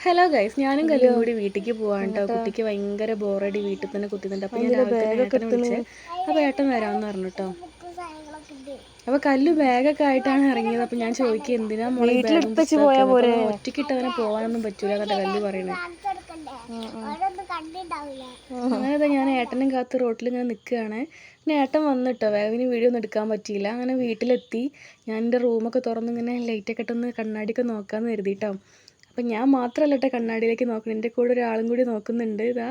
Hello guys, ഞാനും കല്ലും കൂടി വീട്ടിലേക്ക് പോവാണ് കേട്ടോ. കുട്ടിക്ക് ഭയങ്കര ബോറടി വീട്ടിൽ തന്നെ കുത്തിന്നുണ്ട്. അപ്പോൾ ഞാൻ രാവിലെ തന്നെ ഏട്ടനെ വിളിച്ചേ. അപ്പോൾ ഏട്ടൻ വരാമെന്ന് പറഞ്ഞു കേട്ടോ. അപ്പോൾ കല്ലു ബാഗൊക്കെ ആയിട്ടാണ് ഇറങ്ങിയത്. അപ്പോൾ ഞാൻ ചോദിക്കുക എന്തിനാ മോളെ ബാഗും പുസ്തകമൊക്കെ. അപ്പോൾ ഒറ്റയ്ക്കിട്ട് അങ്ങനെ പോകാനൊന്നും പറ്റൂല എന്നിട്ട് കല്ലു പറയണേ. അങ്ങനെ ഞാൻ ഏട്ടനും കാത്ത് റോട്ടിൽ ഇങ്ങനെ നിൽക്കുകയാണ്. പിന്നെ ഏട്ടൻ വന്നിട്ടോ, വേഗം വീഡിയോ ഒന്നും എടുക്കാൻ പറ്റിയില്ല. അങ്ങനെ വീട്ടിലെത്തി ഞാൻ എൻ്റെ റൂമൊക്കെ തുറന്നിങ്ങനെ ലൈറ്റൊക്കെ ഇട്ടൊന്ന് കണ്ണാടിയൊക്കെ നോക്കാമെന്ന് കരുതിയിട്ടോ. അപ്പം ഞാൻ മാത്രമല്ല കേട്ടോ കണ്ണാടിയിലേക്ക് നോക്കണം, എൻ്റെ കൂടെ ഒരാളും കൂടി നോക്കുന്നുണ്ട്. ഇതാ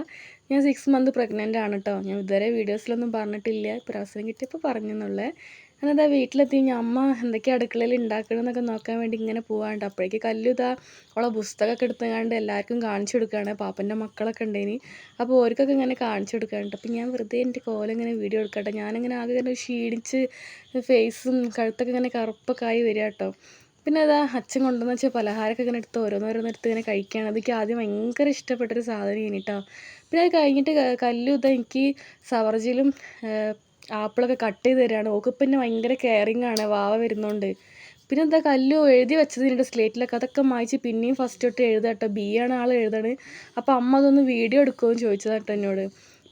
ഞാൻ 6 മന്ത് പ്രഗ്നൻ്റ് ആണ് കേട്ടോ. ഞാൻ ഇതുവരെ വീഡിയോസിലൊന്നും പറഞ്ഞിട്ടില്ല, ഇപ്പോൾ അവസരം കിട്ടിയപ്പോൾ പറഞ്ഞെന്നുള്ളത്. അങ്ങനെ ഇതാ വീട്ടിലെത്തി ഞാൻ അമ്മ എന്തൊക്കെയാണ് അടുക്കളയിൽ ഉണ്ടാക്കണമെന്നൊക്കെ നോക്കാൻ വേണ്ടി ഇങ്ങനെ പോകാണ്ട്. അപ്പോഴേക്ക് കല്ലു ഇതാ അവളെ പുസ്തകമൊക്കെ എടുത്തുകൊണ്ട് എല്ലാവർക്കും കാണിച്ചു കൊടുക്കുകയാണ്. പാപ്പൻ്റെ മക്കളൊക്കെ ഉണ്ടേനി, അപ്പോൾ ഓർക്കൊക്കെ ഇങ്ങനെ കാണിച്ചു കൊടുക്കാറുണ്ട്. അപ്പം ഞാൻ വെറുതെ എൻ്റെ കോലിങ്ങനെ വീഡിയോ എടുക്കട്ടെ. ഞാനിങ്ങനെ ആകെ ഇങ്ങനെ ക്ഷീണിച്ച് ഫേസും കഴുത്തൊക്കെ ഇങ്ങനെ കറുപ്പൊക്കെ ആയി വരിക കേട്ടോ. പിന്നെ അതാ അച്ഛൻ കൊണ്ടുവന്ന് വെച്ചാൽ പലഹാരമൊക്കെ ഇങ്ങനെ എടുത്ത് ഓരോന്നോരോന്നെടുത്ത് ഇങ്ങനെ കഴിക്കുകയാണ്. അതൊക്കെ ആദ്യം ഭയങ്കര ഇഷ്ടപ്പെട്ടൊരു സാധനം കേട്ടോ. പിന്നെ അത് കഴിഞ്ഞിട്ട് കല്ലു ഇതാ എനിക്ക് സവർജിലും ആപ്പിളൊക്കെ കട്ട് ചെയ്ത് തരികയാണ്. ഓക്ക് പിന്നെ ഭയങ്കര കെയറിങ് ആണ് വാവ വരുന്നതുകൊണ്ട്. പിന്നെ എന്താ കല്ലു എഴുതി വെച്ചതിൻ്റെ സ്ലേറ്റിലൊക്കെ അതൊക്കെ മായ്ച്ച് പിന്നെയും ഫസ്റ്റ് തൊട്ട് എഴുതാം കേട്ടോ. ബി ആണ് ആൾ എഴുതാണ്. അപ്പോൾ അമ്മ അതൊന്ന് വീഡിയോ എടുക്കുമെന്ന് ചോദിച്ചതാണ് കേട്ടോ എന്നോട്.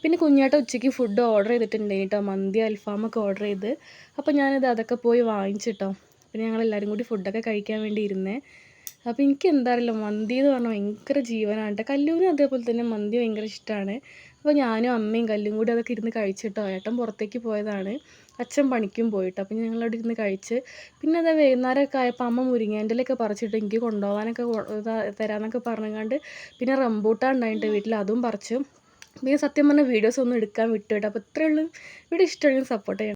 പിന്നെ കുഞ്ഞേട്ട ഉച്ചയ്ക്ക് ഫുഡ് ഓർഡർ ചെയ്തിട്ടുണ്ടായി കേട്ടോ, മന്തി അൽഫാമൊക്കെ ഓർഡർ ചെയ്ത്. അപ്പോൾ ഞാനിത് അതൊക്കെ പോയി വാങ്ങിച്ചിട്ടോ. പിന്നെ ഞങ്ങളെല്ലാവരും കൂടി ഫുഡൊക്കെ കഴിക്കാൻ വേണ്ടി ഇരുന്നേ. അപ്പോൾ എനിക്ക് എന്താ അറിയില്ല, മന്തി എന്ന് പറഞ്ഞാൽ ഭയങ്കര ജീവനാണ് കേട്ടോ. കല്ലൂരും അതേപോലെ തന്നെ മന്തി ഭയങ്കര ഇഷ്ടമാണ്. അപ്പോൾ ഞാനും അമ്മയും കല്ലും കൂടി അതൊക്കെ ഇരുന്ന് കഴിച്ചിട്ടോ. ഏട്ടൻ പുറത്തേക്ക് പോയതാണ്, അച്ഛൻ പണിക്കും പോയിട്ടോ. അപ്പോൾ ഞങ്ങളവിടെ ഇരുന്ന് കഴിച്ച്. പിന്നെ അത് വൈകുന്നേരമൊക്കെ ആയപ്പോൾ അമ്മ മുരിങ്ങേൻ്റെ ഇലയൊക്കെ പറിച്ചിട്ട് എനിക്ക് കൊണ്ടുപോകാനൊക്കെ തരാമെന്നൊക്കെ പറഞ്ഞുകൊണ്ട് പിന്നെ റംബൂട്ടാൻ ഉണ്ടായിട്ട് വീട്ടിൽ അതും പറിച്ചു. പിന്നെ സത്യം പറഞ്ഞാൽ വീഡിയോസ് ഒന്നും എടുക്കാൻ വിട്ടു കേട്ടോ. അപ്പോൾ ഇത്രയേ ഉള്ളൂ. വീഡിയോ ഇഷ്ടമാണെങ്കിൽ സപ്പോർട്ട് ചെയ്യണം.